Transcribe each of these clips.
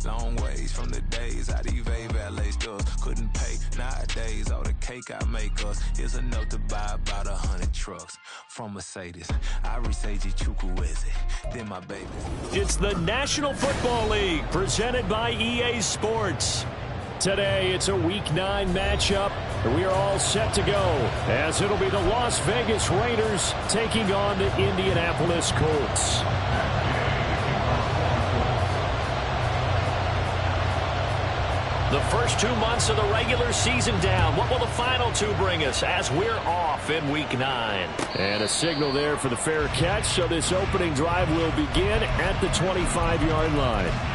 its own ways. From the days how these valet stores couldn't pay. Nowadays, all the cake I make us is enough to buy about 100 trucks. From Mercedes, I Seiji Chukwueze, then my baby. It's the National Football League presented by EA Sports. Today, it's a Week 9 matchup, and we are all set to go, as it'll be the Las Vegas Raiders taking on the Indianapolis Colts. The first 2 months of the regular season down. What will the final 2 bring us as we're off in Week 9? And a signal there for the fair catch, so this opening drive will begin at the 25-yard line.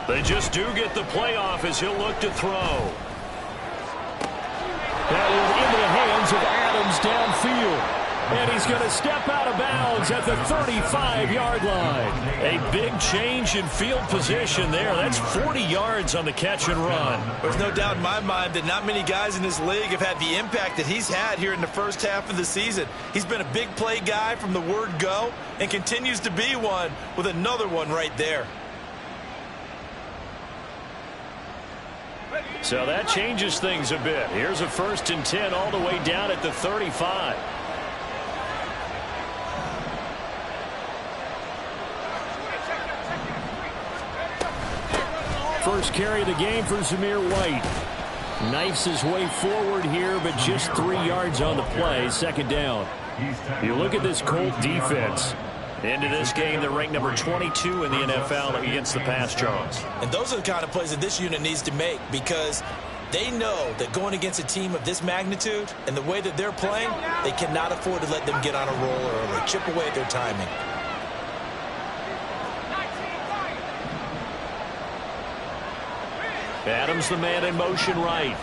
They just do get the playoff as he'll look to throw. That was into the hands of Adams downfield. And he's going to step out of bounds at the 35-yard line. A big change in field position there. That's 40 yards on the catch and run. There's no doubt in my mind that not many guys in this league have had the impact that he's had here in the first half of the season. He's been a big play guy from the word go and continues to be one with another one right there. So that changes things a bit. Here's a 1st and 10 all the way down at the 35. First carry of the game for Zamir White. Knifes his way forward here, but just 3 yards on the play. 2nd down. You look at this Colt defense. Into this game, they're ranked number 22 in the NFL against the pass yards. And those are the kind of plays that this unit needs to make, because they know that going against a team of this magnitude and the way that they're playing, they cannot afford to let them get on a roll early, chip away at their timing. Adams, the man in motion right.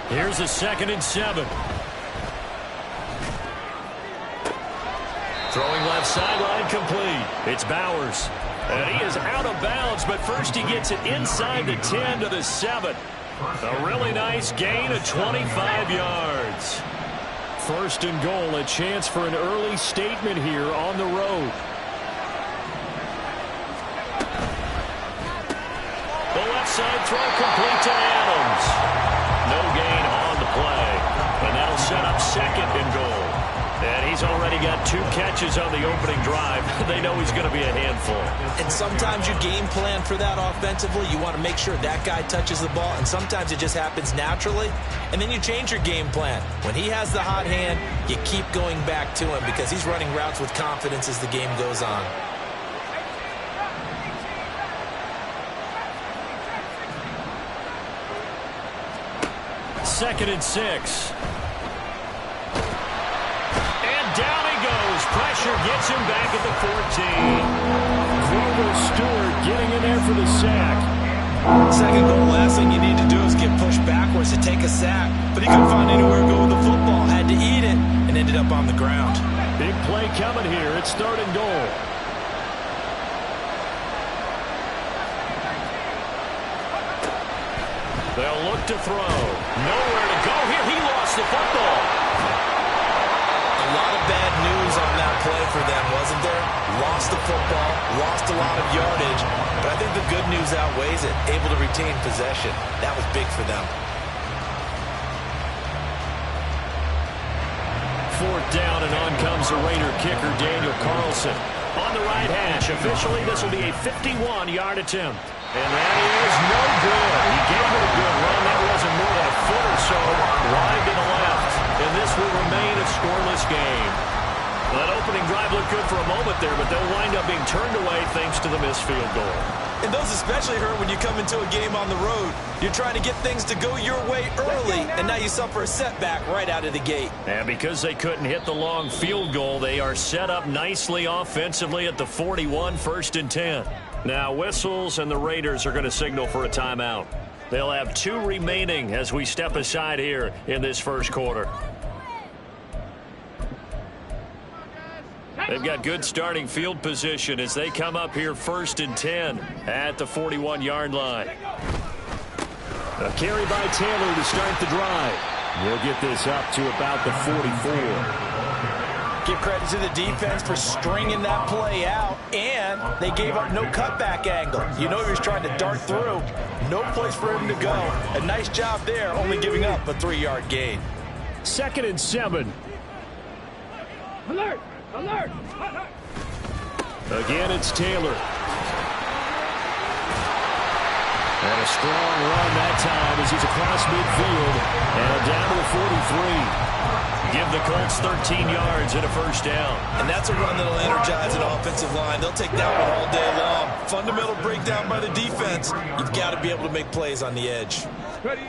Here's a 2nd and 7. Throwing left sideline complete. It's Bowers. And he is out of bounds, but first he gets it inside the 10 to the 7. A really nice gain of 25 yards. 1st and goal, a chance for an early statement here on the road. The left side throw complete to Adams. No gain on the play. And that'll set up 2nd and goal. And he's already got 2 catches on the opening drive. They know he's going to be a handful. And sometimes you game plan for that offensively. You want to make sure that guy touches the ball. And sometimes it just happens naturally. And then you change your game plan. When he has the hot hand, you keep going back to him because he's running routes with confidence as the game goes on. Second and 6. And down he goes. Pressure gets him back at the 14. Grover Stewart getting in there for the sack. 2nd goal, last thing you need to do is get pushed backwards to take a sack. But he couldn't find anywhere to go with the football. Had to eat it and ended up on the ground. Big play coming here. It's 3rd and goal. They'll look to throw. Nowhere to go here. He lost the football. A lot of bad news on that play for them, wasn't there? Lost the football, lost a lot of yardage, but I think the good news outweighs it. Able to retain possession. That was big for them. 4th down, and on comes the Raider kicker, Daniel Carlson. On the right hash, officially this will be a 51-yard attempt. And that is no good. He gave it a good run. That wasn't more than a foot or so wide to the left. And this will remain a scoreless game. That opening drive looked good for a moment there, but they'll wind up being turned away thanks to the missed field goal. And those especially hurt when you come into a game on the road. You're trying to get things to go your way early, and now you suffer a setback right out of the gate. And because they couldn't hit the long field goal, they are set up nicely offensively at the 41, 1st and 10. Now whistles, and the Raiders are going to signal for a timeout. They'll have 2 remaining as we step aside here in this first quarter. They've got good starting field position as they come up here 1st and 10 at the 41-yard line. A carry by Taylor to start the drive. We'll get this up to about the 44. Give credit to the defense for stringing that play out, and they gave up no cutback angle. You know he was trying to dart through. No place for him to go. A nice job there, only giving up a 3-yard gain. 2nd and 7. Alert! Alert! Again, it's Taylor. And a strong run that time as he's across midfield and down to the 43. Give the Colts 13 yards and a 1st down. And that's a run that'll energize an offensive line. They'll take that one all day long. Fundamental breakdown by the defense. You've got to be able to make plays on the edge. Ready?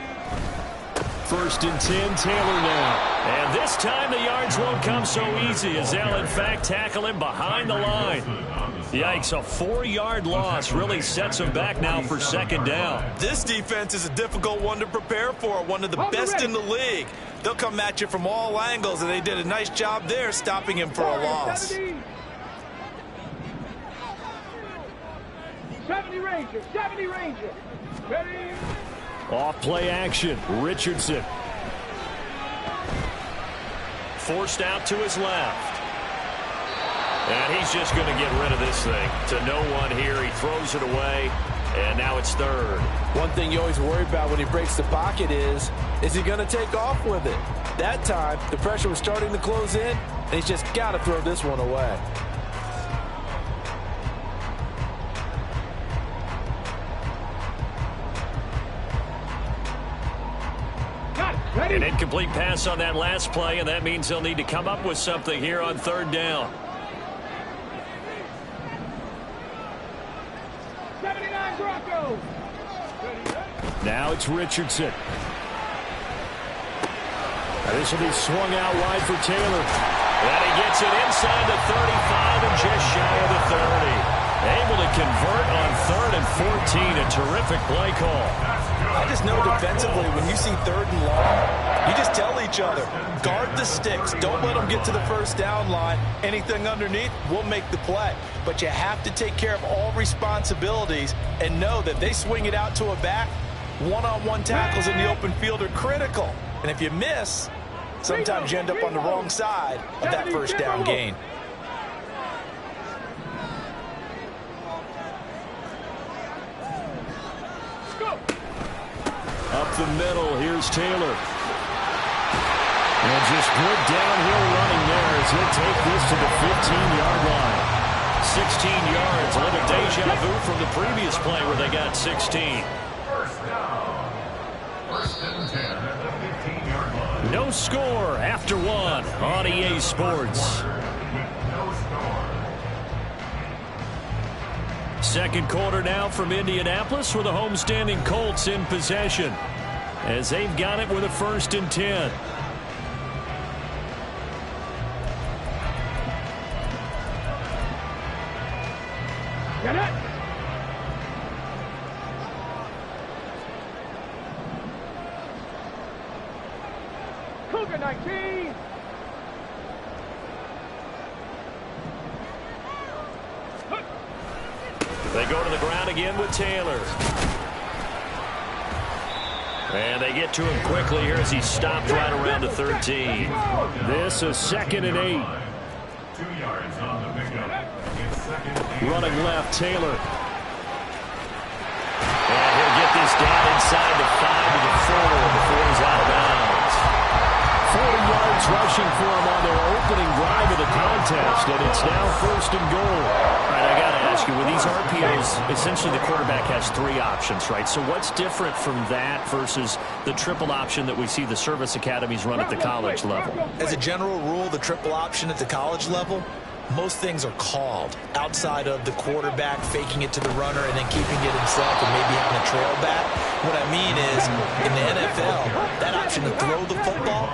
1st and 10, Taylor now. And this time the yards won't come so easy as they'll, in fact, tackle him behind the line. Yikes, a 4-yard loss really sets him back now for 2nd down. This defense is a difficult one to prepare for, one of the best in the league. They'll come at you from all angles, and they did a nice job there stopping him for a loss. 70 Ranger, 70 Ranger. Ready? Off play action, Richardson. Forced out to his left. And he's just going to get rid of this thing. To no one here, he throws it away, and now it's 3rd. One thing you always worry about when he breaks the pocket is he going to take off with it? That time, the pressure was starting to close in, and he's just got to throw this one away. An incomplete pass on that last play, and that means they'll need to come up with something here on 3rd down. 79 Broncos. Now it's Richardson. Now this will be swung out wide for Taylor. And he gets it inside the 35 and just shy of the 30. Able to convert on 3rd and 14. A terrific play call. I just know defensively when you see 3rd and long, you just tell each other, guard the sticks. Don't let them get to the 1st down line. Anything underneath will make the play. But you have to take care of all responsibilities and know that they swing it out to a back. One-on-one tackles in the open field are critical. And if you miss, sometimes you end up on the wrong side of that 1st down gain. Up the middle, here's Taylor. And just good downhill running there as he'll take this to the 15-yard line. 16 yards, a little deja vu from the previous play where they got 16. 1st and 10 at the 15-yard line. No score after 1 on EA Sports. No score. 2nd quarter now from Indianapolis with the homestanding Colts in possession as they've got it with a 1st and 10. Get it! Cougar 19! They go to the ground again with Taylor. And they get to him quickly here as he stopped right around the 13. This is 2nd and 8. 2 yards on the pickup. It's 2nd and 8. Running left, Taylor. And he'll get this down inside the 5 to the 4 before he's out of bounds. 40 yards rushing for him on their opening drive of the contest, and it's now 1st and goal. All right, I got to ask you, with these RPOs, essentially the quarterback has 3 options, right? So what's different from that versus the triple option that we see the service academies run at the college level? As a general rule, the triple option at the college level, most things are called outside of the quarterback faking it to the runner and then keeping it himself and maybe having a trail back. What I mean is, in the NFL, that option to throw the football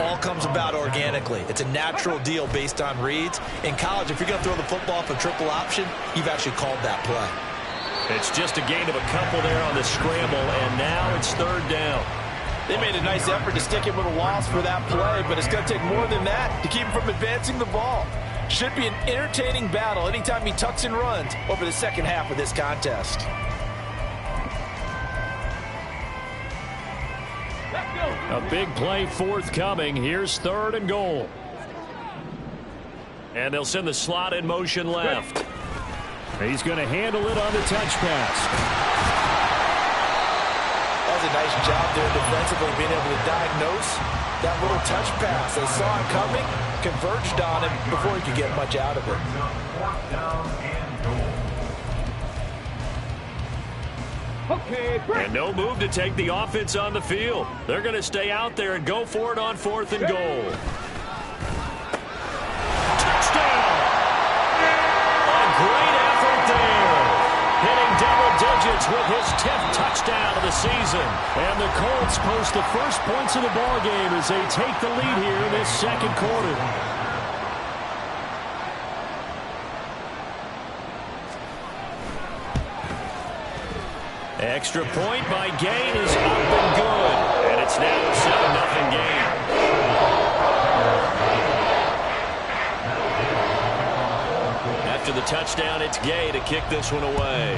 all comes about organically. It's a natural deal based on reads. In college, if you're going to throw the football for triple option, you've actually called that play. It's just a gain of a couple there on the scramble, and now it's 3rd down. They made a nice effort to stick him with a loss for that play, but it's going to take more than that to keep him from advancing the ball. Should be an entertaining battle anytime he tucks and runs over the second half of this contest. A big play forthcoming. Here's 3rd and goal. And they'll send the slot in motion left. He's going to handle it on the touch pass. That was a nice job there defensively, being able to diagnose that little touch pass. They saw it coming, converged on him before he could get much out of it. 4th down and goal. And no move to take the offense on the field. They're going to stay out there and go for it on 4th and goal. Touchdown! A great effort there. Hitting double digits with his 10th touchdown of the season. And the Colts post the first points of the ballgame as they take the lead here in this 2nd quarter. Extra point by Gain is up and good. And it's now a 7-0 game. After the touchdown, it's Gay to kick this one away.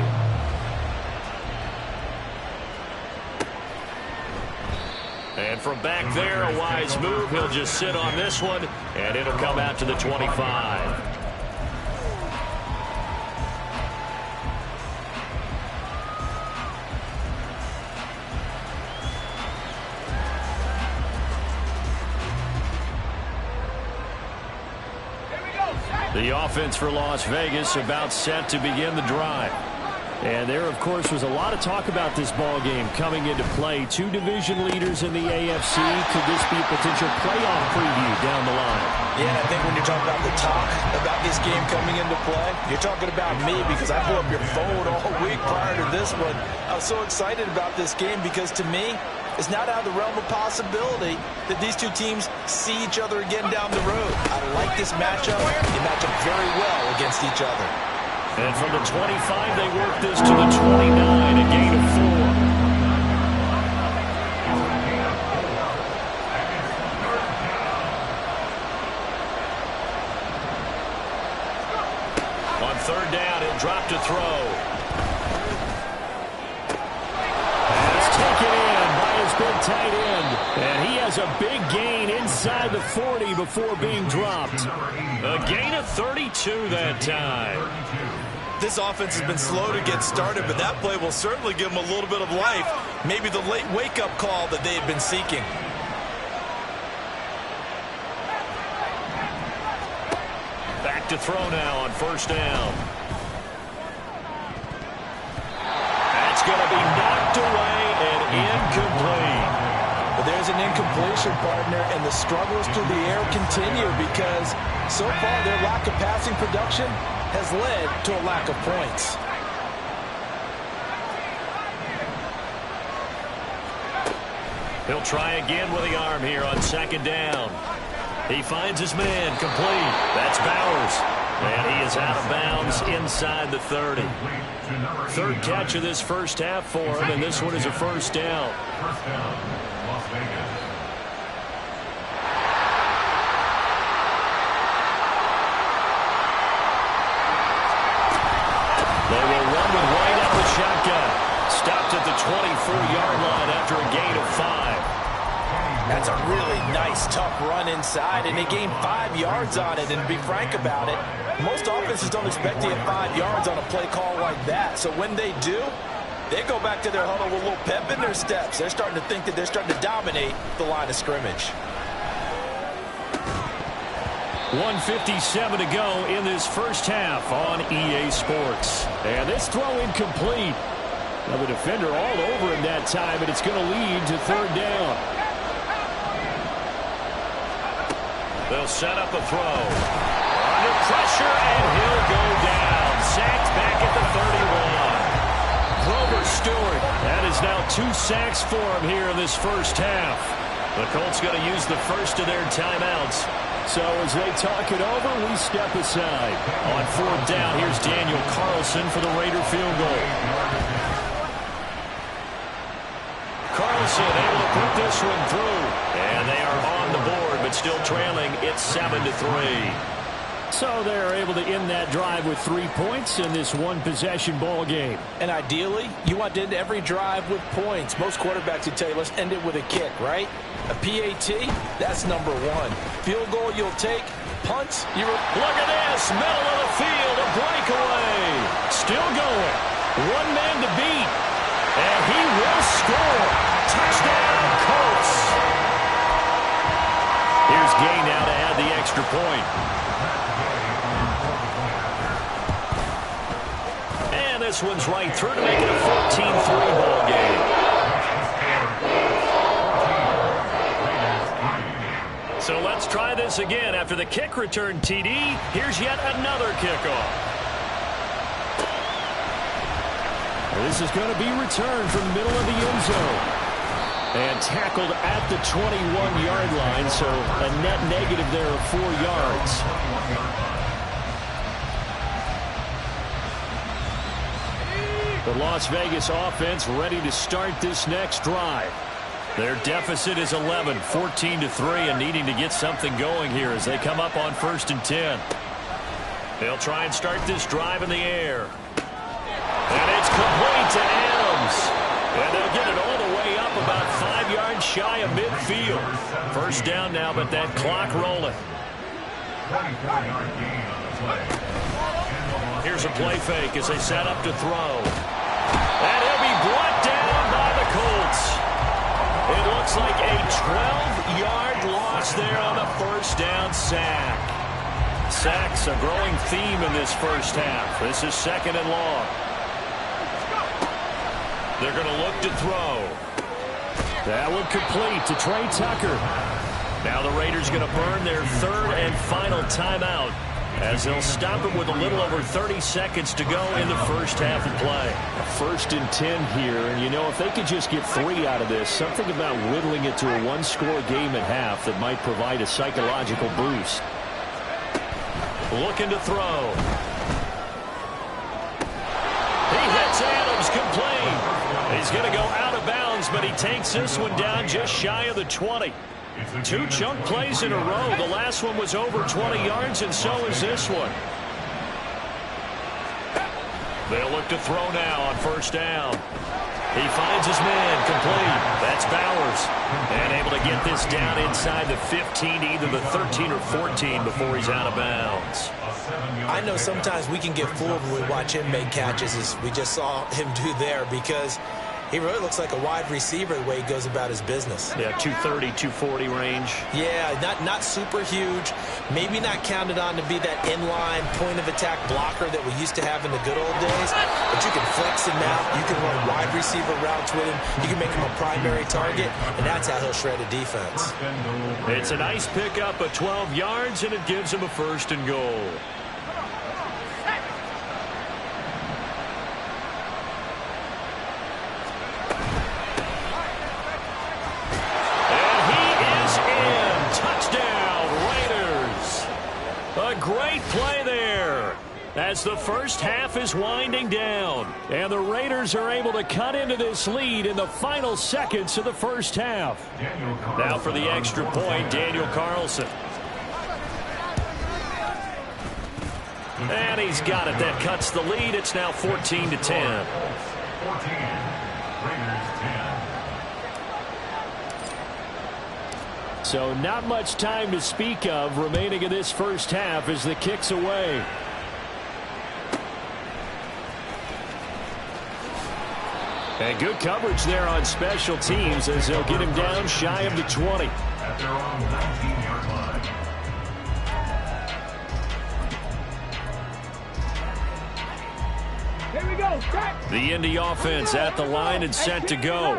And from back there, a wise move. He'll just sit on this one, and it'll come out to the 25. The offense for Las Vegas about set to begin the drive. And there, of course, was a lot of talk about this ball game coming into play. 2 division leaders in the AFC. Could this be a potential playoff preview down the line? Yeah, and I think when you're talking about the talk about this game coming into play, you're talking about me because I blew up your phone all week prior to this one. I was so excited about this game because, to me, it's not out of the realm of possibility that these 2 teams see each other again down the road. I like this matchup. They match up very well against each other. And from the 25, they work this to the 29, a gain of 4. On 3rd down, he'll drop to throw. That's taken in by his big tight end. And he has a big gain inside the 40 before being dropped. A gain of 32 that time. This offense has been slow to get started, but that play will certainly give them a little bit of life. Maybe the late wake-up call that they've been seeking. Back to throw now on 1st down. That's going to be knocked away and incomplete. But there's an incompletion, partner, and the struggles through the air continue because so far their lack of passing production has led to a lack of points. He'll try again with the arm here on 2nd down. He finds his man, complete. That's Bowers. And he is out of bounds inside the 30. 3rd catch of this first half for him, and this one is a 1st down. 1st down, Las Vegas. They will run with White out of the shotgun. Stopped at the 24-yard line after a gain of 5. That's a really nice, tough run inside, and they gained 5 yards on it. And to be frank about it, most offenses don't expect to get 5 yards on a play call like that. So when they do, they go back to their huddle with a little pep in their steps. They're starting to think that they're starting to dominate the line of scrimmage. 1:57 to go in this first half on EA Sports. And this throw incomplete. Now the defender all over him that time, and it's going to lead to third down. They'll set up a throw. Under pressure, and he'll go down. Sacked back at the 31. Grover Stewart. That is now 2 sacks for him here in this first half. The Colts going to use the first of their timeouts. So as they talk it over, we step aside. On fourth down, here's Daniel Carlson for the Raider field goal. Carlson able to put this one through. And they are on the board, but still trailing. It's 7-3. So they're able to end that drive with 3 points in this one-possession ball game. And ideally, you want to end every drive with points. Most quarterbacks would tell you, let's end it with a kick, right? A PAT, that's number 1. Field goal you'll take. Punts, you look at this, middle of the field, a breakaway. Still going. One man to beat. And he will score. Touchdown, Colts. Here's Gay now to add the extra point. And this one's right through to make it a 14-3 ball game. So let's try this again. After the kick return TD, here's yet another kickoff. This is going to be returned from the middle of the end zone. And tackled at the 21-yard line, so a net negative there of 4 yards. The Las Vegas offense ready to start this next drive. Their deficit is 11, 14-3, and needing to get something going here as they come up on 1st and 10. They'll try and start this drive in the air. And it's complete to Adams. And they'll get it all the way up about 5 yards shy of midfield. First down now, but that clock rolling. Here's a play fake as they set up to throw. And he'll be brought down by the Colts. It looks like a 12-yard loss there on the first down sack. Sacks a growing theme in this first half. This is 2nd and long. They're going to look to throw. That one complete to Trey Tucker. Now the Raiders going to burn their 3rd and final timeout as they'll stop him with a little over 30 seconds to go in the first half of play. 1st and 10 here, and you know, if they could just get 3 out of this, something about whittling it to a 1-score game at half that might provide a psychological boost. Looking to throw. He hits Adams complete. He's going to go out of bounds, but he takes this one down just shy of the 20. 2 chunk plays in a row. The last one was over 20 yards, and so is this one. They'll look to throw now on 1st down. He finds his man complete. That's Bowers. And able to get this down inside the 15, either the 13 or 14 before he's out of bounds. I know sometimes we can get fooled when we watch him make catches, as we just saw him do there, because he really looks like a wide receiver the way he goes about his business. Yeah, 230, 240 range. Yeah, not super huge. Maybe not counted on to be that inline point-of-attack blocker that we used to have in the good old days. But you can flex him out. You can run wide receiver routes with him. You can make him a primary target, and that's how he'll shred a defense. It's a nice pickup of 12 yards, and it gives him a 1st and goal. Great play there as the first half is winding down. And the Raiders are able to cut into this lead in the final seconds of the first half. Now for the extra point, Daniel Carlson. And he's got it. That cuts the lead. It's now 14-10. 14, Raiders 10. So not much time to speak of remaining in this first half as the kick's away. And good coverage there on special teams as they'll get him down shy of the 20. At their own 19-yard line. The Indy offense at the line and set to go.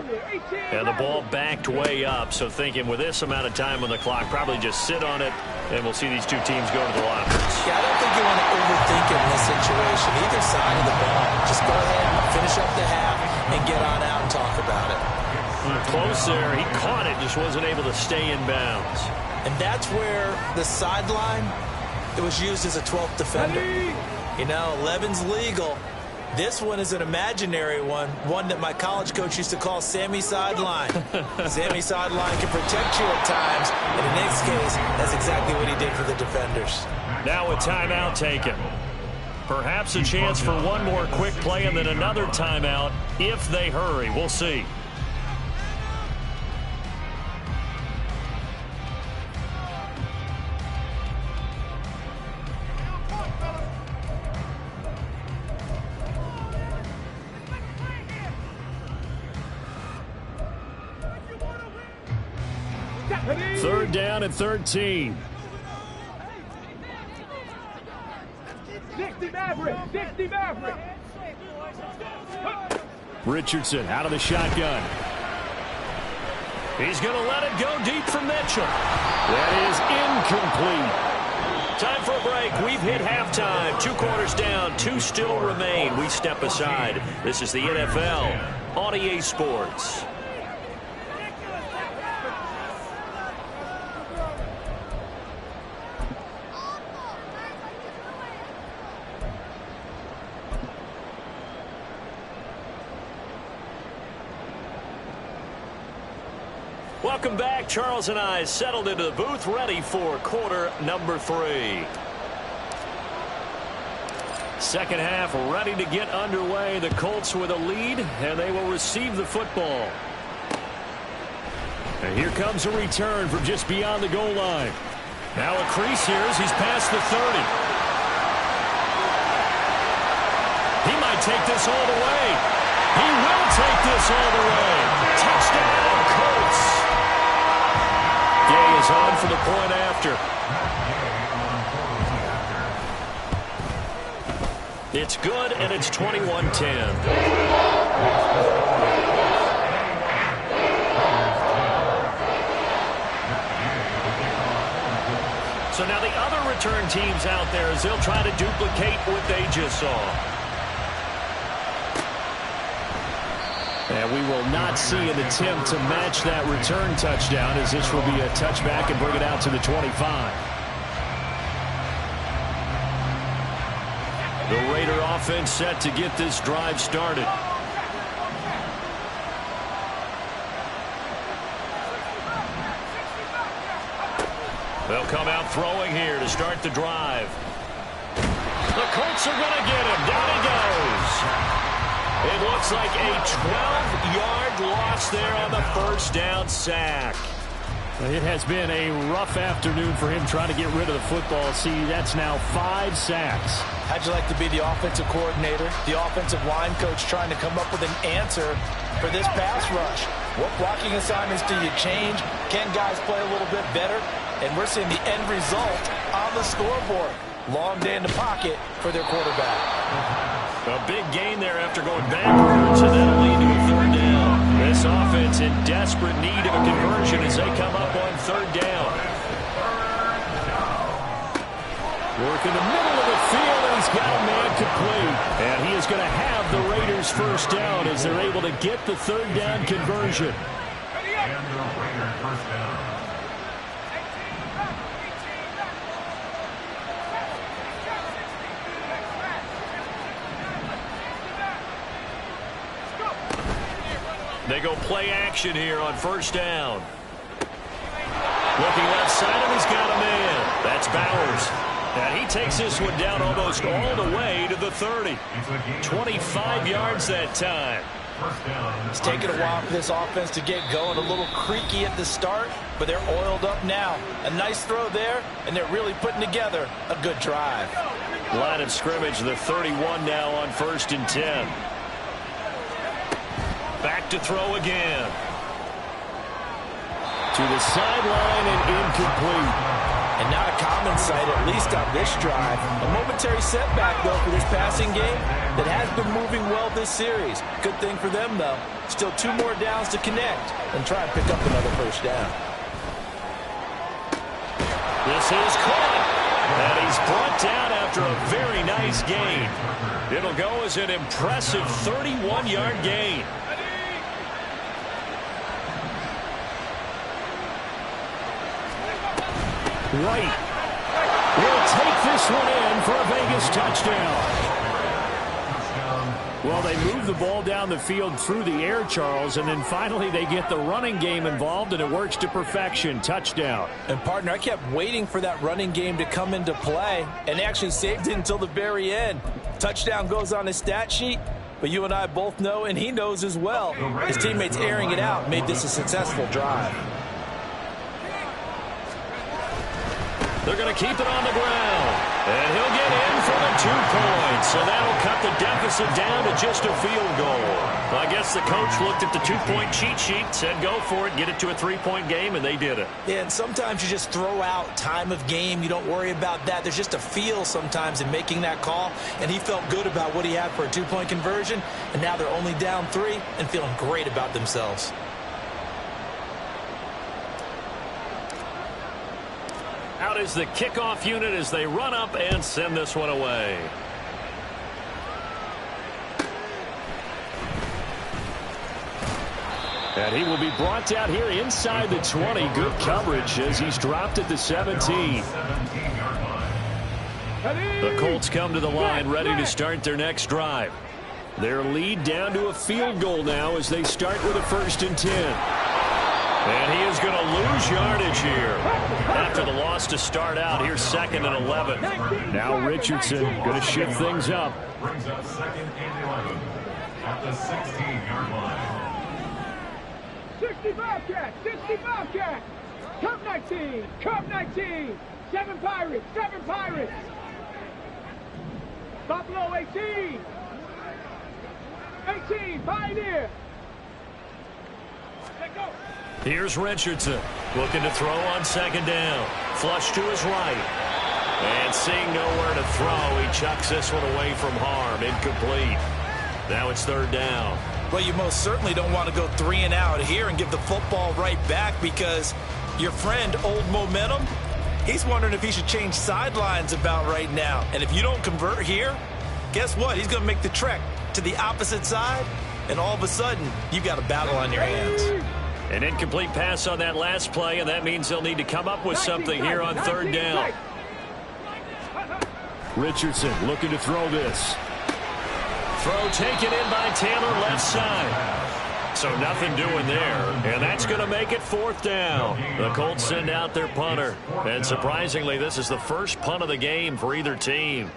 And the ball backed way up, so thinking with this amount of time on the clock, probably just sit on it, and we'll see these two teams go to the lockers. Yeah, I don't think you want to overthink it in this situation. Either side of the ball. Just go ahead and finish up the half and get on out and talk about it. Close there. He caught it, just wasn't able to stay in bounds. And that's where the sideline, it was used as a 12th defender. You know, 11's legal. This one is an imaginary one that my college coach used to call Sammy Sideline. Sammy Sideline can protect you at times, and in this case, that's exactly what he did for the defenders. Now a timeout taken. Perhaps a chance for one more quick play and then another timeout if they hurry. We'll see. Third down at 13. 60 Maverick! 60 Maverick! Richardson out of the shotgun. He's going to let it go deep for Mitchell. That is incomplete. Time for a break. We've hit halftime. 2 quarters down. 2 still remain. We step aside. This is the NFL on EA Sports. Welcome back. Charles and I settled into the booth, ready for quarter number 3. Second half ready to get underway. The Colts with a lead, and they will receive the football. And here comes a return from just beyond the goal line. Now a crease here as he's past the 30. He might take this all the way. He will take this all the way. Touchdown, Colts. Gay is on for the point after. It's good, and it's 21-10. So now the other return teams out there as they'll try to duplicate what they just saw. And we will not see an attempt to match that return touchdown, as this will be a touchback and bring it out to the 25. The Raider offense set to get this drive started. They'll come out throwing here to start the drive. The Colts are going to get him. Down he goes. It looks like a 12-yard loss there on the first down sack. It has been a rough afternoon for him trying to get rid of the football. See, that's now 5 sacks. How'd you like to be the offensive coordinator, the offensive line coach trying to come up with an answer for this pass rush? What blocking assignments do you change? Can guys play a little bit better? And we're seeing the end result on the scoreboard. Long day in the pocket for their quarterback. A big gain there after going backwards, and that'll lead to a third down. This offense in desperate need of a conversion as they come up on third down. Work in the middle of the field, and he's got a man complete. And he is going to have the Raiders first down as they're able to get the third down conversion. And the Raiders first down. They go play action here on first down. Looking left side of him, he's got a man. That's Bowers. And he takes this one down almost all the way to the 30. 25 yards that time. It's taken a while for this offense to get going. A little creaky at the start, but they're oiled up now. A nice throw there, and they're really putting together a good drive. Line of scrimmage, the 31 now on 1st and 10. Back to throw again. To the sideline and incomplete. And not a common sight, at least on this drive. A momentary setback, though, for this passing game that has been moving well this series. Good thing for them, though. Still 2 more downs to connect and try and pick up another first down. This is caught. And he's brought down after a very nice gain. It'll go as an impressive 31-yard gain. White will take this one in for a Vegas touchdown. Well, they move the ball down the field through the air, Charles, and then finally they get the running game involved, and it works to perfection. Touchdown. And, partner, I kept waiting for that running game to come into play, and actually saved it until the very end. Touchdown goes on his stat sheet, but you and I both know, and he knows as well, his teammates airing it out made this a successful drive. They're going to keep it on the ground. And he'll get in for the 2 points. So that'll cut the deficit down to just a field goal. Well, I guess the coach looked at the 2-point cheat sheet, said go for it, get it to a 3-point game, and they did it. Yeah, and sometimes you just throw out time of game. You don't worry about that. There's just a feel sometimes in making that call. And he felt good about what he had for a 2-point conversion. And now they're only down 3 and feeling great about themselves. Out is the kickoff unit as they run up and send this one away. And he will be brought down here inside the 20. Good coverage as he's dropped at the 17. The Colts come to the line ready to start their next drive. Their lead down to a field goal now as they start with a 1st and 10. And he is going to lose yardage here. After the loss to start out, here's 2nd and 11. Now Richardson going to shift things up. Brings up 2nd and 11 at the 16-yard line. 65 cats, 65 cats. Cup 19, Cup 19. 7 Pirates, 7 Pirates. Buffalo 18. 18, Pioneer. Let go. Here's Richardson looking to throw on 2nd down. Flush to his right. And seeing nowhere to throw, he chucks this one away from harm. Incomplete. Now it's 3rd down. Well, you most certainly don't want to go 3 and out here and give the football right back because your friend, Old Momentum, he's wondering if he should change sidelines about right now. And if you don't convert here, guess what? He's going to make the trek to the opposite side, and all of a sudden, you've got a battle on your hands. An incomplete pass on that last play, and that means they'll need to come up with something here on 3rd down. Richardson looking to throw this. Throw taken in by Taylor left side. So nothing doing there, and that's going to make it 4th down. The Colts send out their punter, and surprisingly, this is the first punt of the game for either team.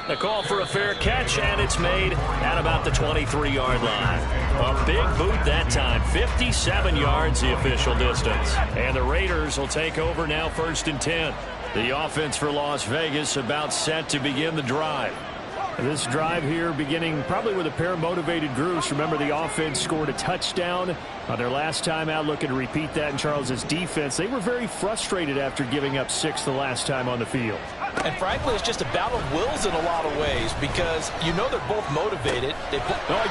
A call for a fair catch, and it's made at about the 23-yard line. A big boot that time. 57 yards, the official distance. And the Raiders will take over now 1st and 10. The offense for Las Vegas about set to begin the drive. This drive here beginning probably with a pair of motivated groups. Remember, the offense scored a touchdown on their last time out. Looking to repeat that in Charles's defense. They were very frustrated after giving up 6 the last time on the field. And frankly, it's just a battle of wills in a lot of ways because you know they're both motivated. He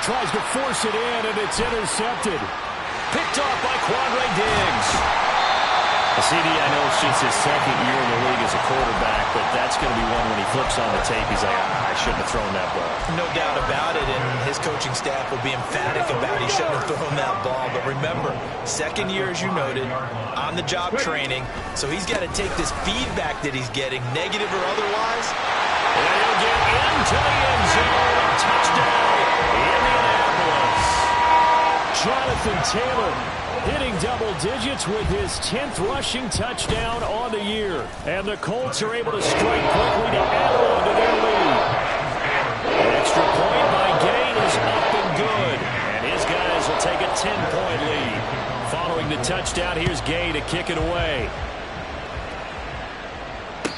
tries to force it in, and it's intercepted. Picked off by Quandre Diggs. CD, I know it's just his 2nd year in the league as a quarterback, but that's going to be one when he flips on the tape. He's like, I shouldn't have thrown that ball. No doubt about it, and his coaching staff will be emphatic about he shouldn't have thrown that ball. But remember, 2nd year, as you noted, on-the-job training, so he's got to take this feedback that he's getting, negative or otherwise. And he'll get into the end zone. Touchdown, Indianapolis. Jonathan Taylor hitting double digits with his 10th rushing touchdown on the year. And the Colts are able to strike quickly to add on to their lead. An extra point by Gain is up and good. And his guys will take a 10-point lead. Following the touchdown, here's Gay to kick it away.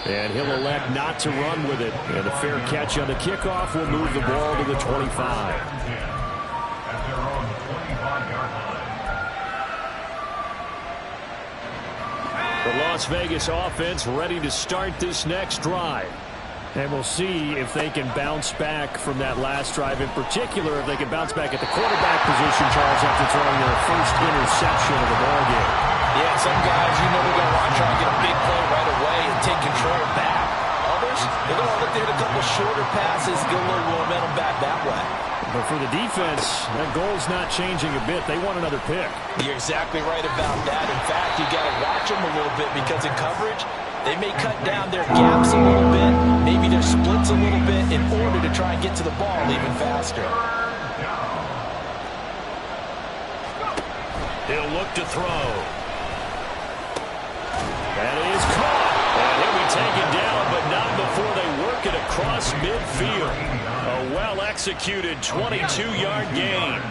And he'll elect not to run with it. And a fair catch on the kickoff will move the ball to the 25. At their own 25-yard line. The Las Vegas offense ready to start this next drive. And we'll see if they can bounce back from that last drive. In particular, if they can bounce back at the quarterback position, Charles, after throwing their first interception of the ballgame. Yeah, some guys, they're going to want to try and get a big play right away and take control back. Others, they're going to look to hit a couple shorter passes, get a little momentum back that way. But for the defense, that goal's not changing a bit. They want another pick. You're exactly right about that. In fact, you got to watch them a little bit because in coverage, they may cut down their gaps a little bit, maybe their splits a little bit in order to try and get to the ball even faster. He'll look to throw. That is caught. And he'll be taken down, but not before they work it across midfield. A well-executed 22-yard gain.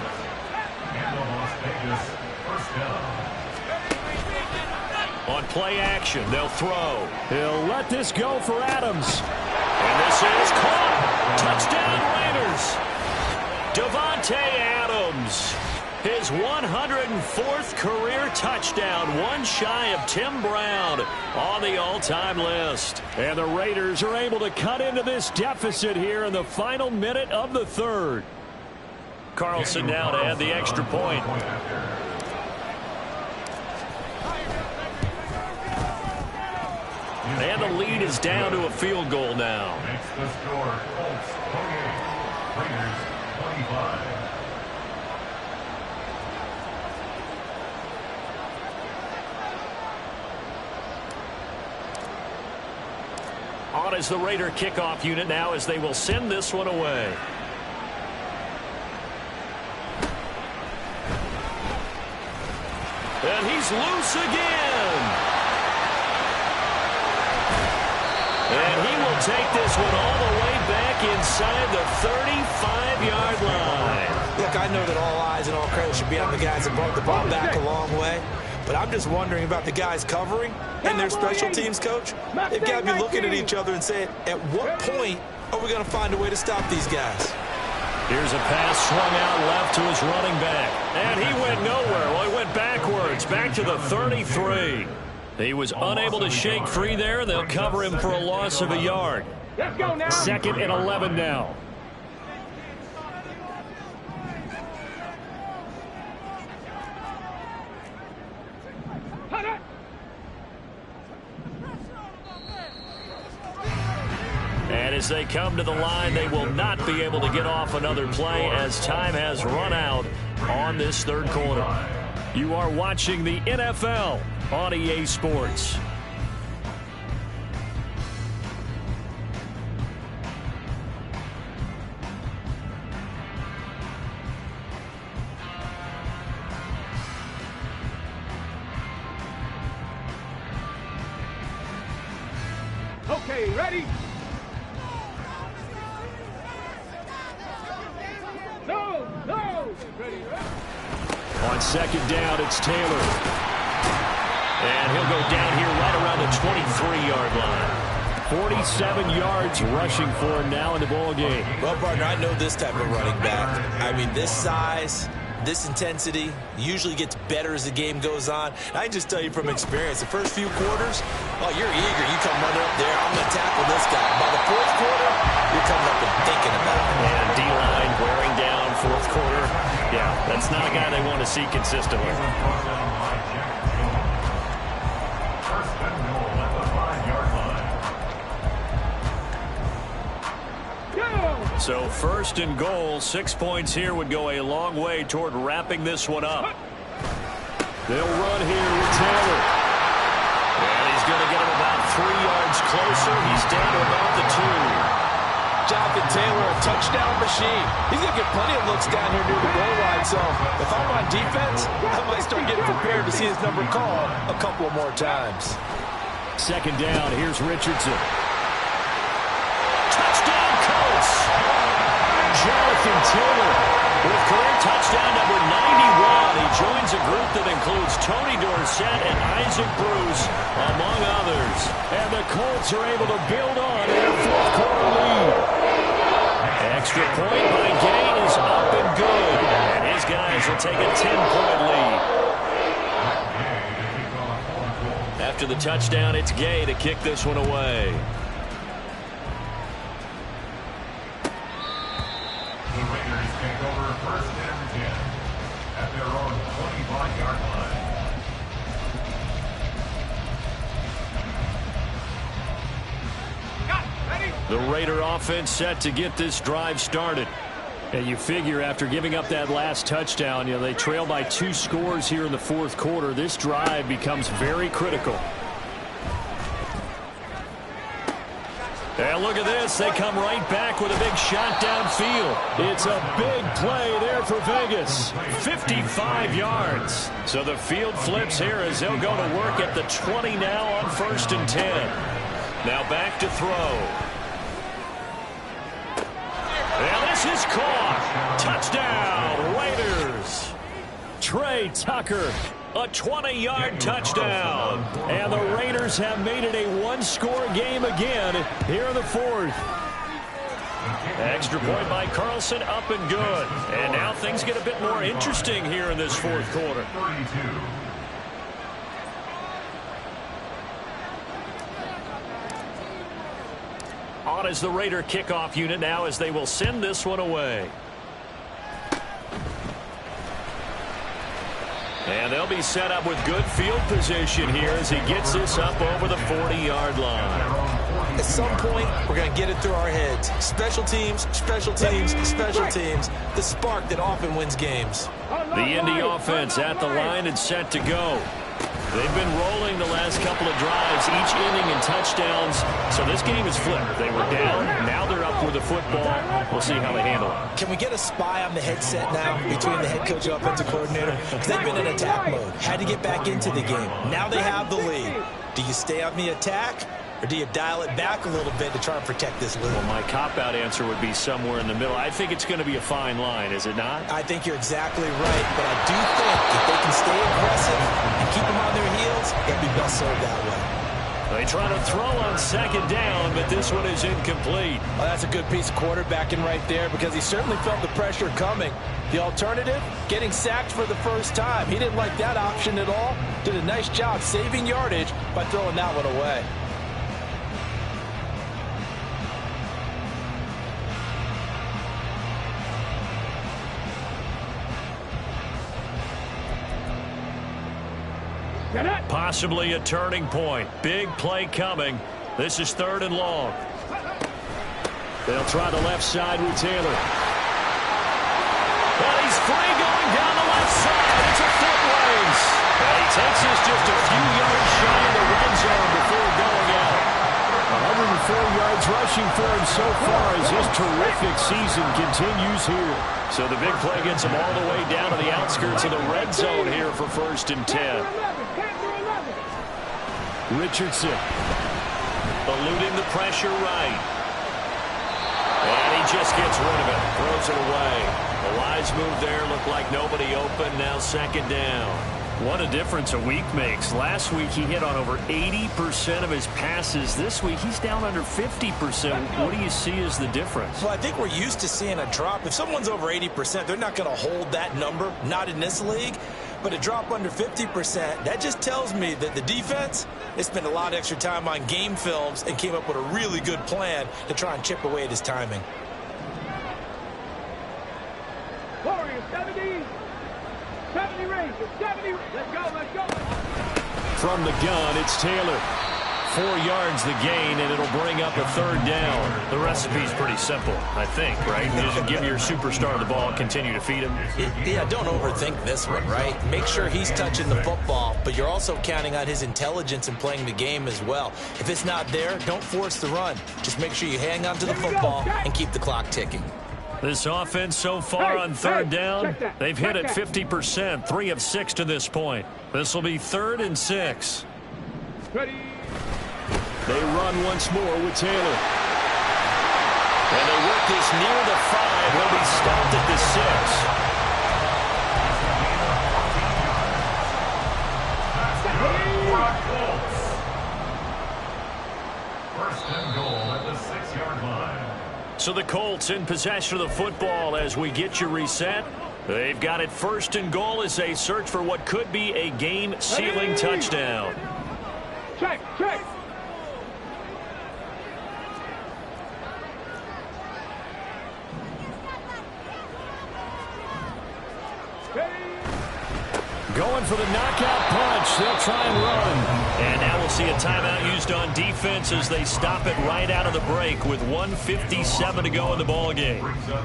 And the Las Vegas first down. On play action, they'll throw. He'll let this go for Adams. And this is caught. Touchdown Raiders. Davante Adams. His 104th career touchdown, one shy of Tim Brown on the all-time list. And the Raiders are able to cut into this deficit here in the final minute of the third. Carlson now to add the extra point. And the lead is down to a field goal now. Makes the score Colts 28, Raiders 25. On is the Raider kickoff unit now as they will send this one away. And he's loose again. And he will take this one all the way back inside the 35-yard line. Look, I know that all eyes and all credit should be on the guys that brought the ball back a long way. But I'm just wondering about the guys covering and their special teams coach. They've got to be looking at each other and saying, at what point are we going to find a way to stop these guys? Here's a pass swung out left to his running back. And he went nowhere. Well, he went backwards, back to the 33. He was unable to shake free there. They'll cover him for a loss of a yard. Let's go now. 2nd and 11 now. And as they come to the line, they will not be able to get off another play as time has run out on this third quarter. You are watching the NFL on EA Sports. Okay, ready? No. Ready. On 2nd down, it's Taylor. And he'll go down here right around the 23-yard line. 47 yards rushing for him now in the ball game. Well, partner, I know this type of running back. I mean, this size, this intensity usually gets better as the game goes on. I can just tell you from experience, the first few quarters, oh, you're eager. You come running up there, I'm going to tackle this guy. By the 4th quarter, you're coming up and thinking about it. And D-line wearing down 4th quarter. Yeah, that's not a guy they want to see consistently. First and goal at the 5-yard line. So 1st and goal, 6 points here would go a long way toward wrapping this one up. They'll run here with Taylor. And he's going to get him about 3 yards closer. He's down to about the 2. Jonathan Taylor, a touchdown machine. He's going to get plenty of looks down here near the goal line. So if I'm on defense, I might start getting prepared to see his number called a couple more times. 2nd down, here's Richardson. Touchdown, Colts! Jonathan Taylor with career touchdown number 91. He joins a group that includes Tony Dorsett and Isaac Bruce, among others. And the Colts are able to build on their fourth quarter lead. Extra point by Gay is up and good. And his guys will take a 10-point lead. After the touchdown, it's Gay to kick this one away. The Raiders take over first and 10 at their own 25-yard line. The Raider offense set to get this drive started. And you figure after giving up that last touchdown, they trail by 2 scores here in the fourth quarter. This drive becomes very critical. And look at this. They come right back with a big shot downfield. It's a big play there for Vegas. 55 yards. So the field flips here as they'll go to work at the 20 now on 1st and 10. Now back to throw. And this is caught. Touchdown, Raiders. Trey Tucker, a 20-yard touchdown. And the Raiders have made it a 1-score game again here in the fourth. Extra point by Carlson, up and good. And now things get a bit more interesting here in this fourth quarter. 32. On is the Raider kickoff unit now as they will send this one away. And they'll be set up with good field position here as he gets this up over the 40-yard line. At some point, we're going to get it through our heads. Special teams, special teams, special teams. The spark that often wins games. The Indy offense at the line and set to go. They've been rolling the last couple of drives, each inning in touchdowns. So this game is flipped. They were down. Now they're up with the football. We'll see how they handle it. Can we get a spy on the headset now between the head coach and offensive coordinator? Because they've been in attack mode. Had to get back into the game. Now they have the lead. Do you stay on the attack? Or do you dial it back a little bit to try and protect this lead? Well, my cop-out answer would be somewhere in the middle. I think it's going to be a fine line, is it not? I think you're exactly right, but I do think if they can stay aggressive and keep them on their heels, they'll be best served that way. They try to throw on 2nd down, but this one is incomplete. Well, that's a good piece of quarterbacking right there because he certainly felt the pressure coming. The alternative, getting sacked for the first time. He didn't like that option at all. Did a nice job saving yardage by throwing that one away. Possibly a turning point. Big play coming. This is 3rd and long. They'll try the left side with Taylor. And he's free going down the left side. It's a foot race. And he takes us just a few yards shy of the red zone before going out. 104 yards rushing for him so far as his terrific season continues here. So the big play gets him all the way down to the outskirts of the red zone here for 1st and 10. Richardson eluding the pressure right. And he just gets rid of it. Throws it away. A wise move there. Looked like nobody open. Now 2nd down. What a difference a week makes. Last week he hit on over 80% of his passes. This week he's down under 50%. What do you see as the difference? Well, I think we're used to seeing a drop. If someone's over 80%, they're not going to hold that number. Not in this league. But a drop under 50%, that just tells me that the defense, they spent a lot of extra time on game films and came up with a really good plan to try and chip away at his timing. 70, 70 Rangers, 70. Let's go, let's go. From the gun, it's Taylor. 4 yards the gain, and it'll bring up a 3rd down. The recipe's pretty simple, I think, right? You just give your superstar the ball and continue to feed him. Yeah, don't overthink this one, right? Make sure he's touching the football, but you're also counting on his intelligence in playing the game as well. If it's not there, don't force the run. Just make sure you hang on to the football and keep the clock ticking. This offense so far on 3rd down, they've hit it 50%, 3 of 6 to this point. This will be 3rd and 6. Ready. They run once more with Taylor. And they work this near the 5. He'll be stopped at the 6. first and goal at the 6-yard line. So the Colts in possession of the football as we get you reset. They've got it first and goal as they search for what could be a game-sealing touchdown. Check, check. Going for the knockout punch. They'll try and run. And now we'll see a timeout used on defense as they stop it right out of the break with 1:57 to go in the ballgame.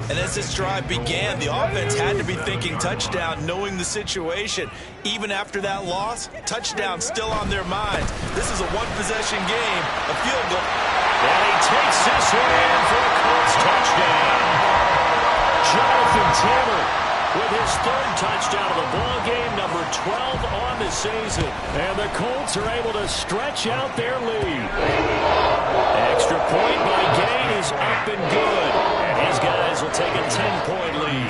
And as this drive began, the offense had to be thinking touchdown, knowing the situation. Even after that loss, touchdown still on their minds. This is a one-possession game, a field goal. And he takes this one in for a Colts touchdown. Jonathan Taylor with his third touchdown of the ball game, number 12 on the season. And the Colts are able to stretch out their lead. Extra point by Gay is up and good. And his guys will take a 10-point lead.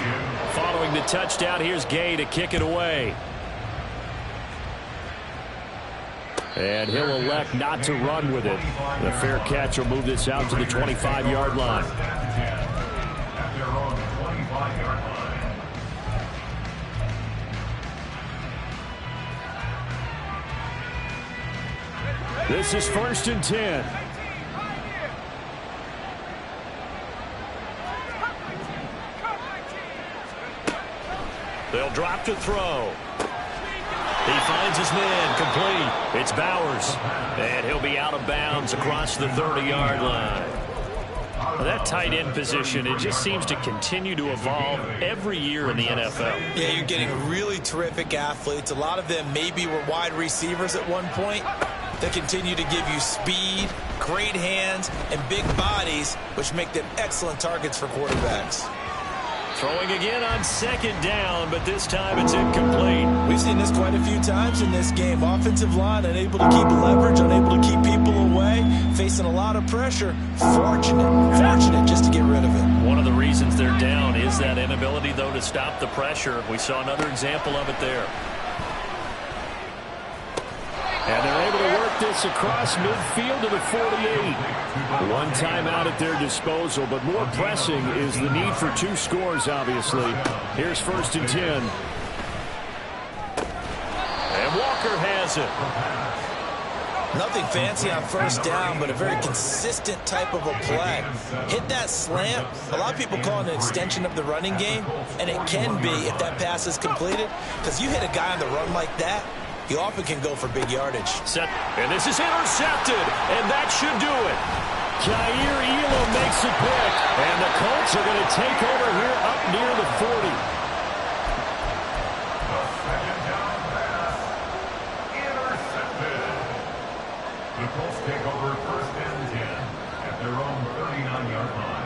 Following the touchdown, here's Gay to kick it away. And he'll elect not to run with it. The fair catch will move this out to the 25-yard line. At their own 25-yard line. This is first and 10. They'll drop to throw. He finds his man, complete. It's Bowers. And he'll be out of bounds across the 30-yard line. Well, that tight end position, it just seems to continue to evolve every year in the NFL. Yeah, you're getting really terrific athletes. A lot of them maybe were wide receivers at one point. They continue to give you speed, great hands, and big bodies, which make them excellent targets for quarterbacks. Throwing again on second down, but this time it's incomplete. We've seen this quite a few times in this game. Offensive line unable to keep leverage, unable to keep people away, facing a lot of pressure. Fortunate just to get rid of it. One of the reasons they're down is that inability, though, to stop the pressure. We saw another example of it there. And they're able to work this across midfield to the 48. One timeout at their disposal, but more pressing is the need for two scores, obviously. Here's first and 10. And Walker has it. Nothing fancy on first down, but a very consistent type of a play. Hit that slant. A lot of people call it an extension of the running game, and it can be if that pass is completed, because you hit a guy on the run like that, you often can go for big yardage. Set, and this is intercepted, and that should do it. Jair Elam makes a pick, and the Colts are going to take over here up near the 40. The Colts take over first and 10 at their own 39-yard line.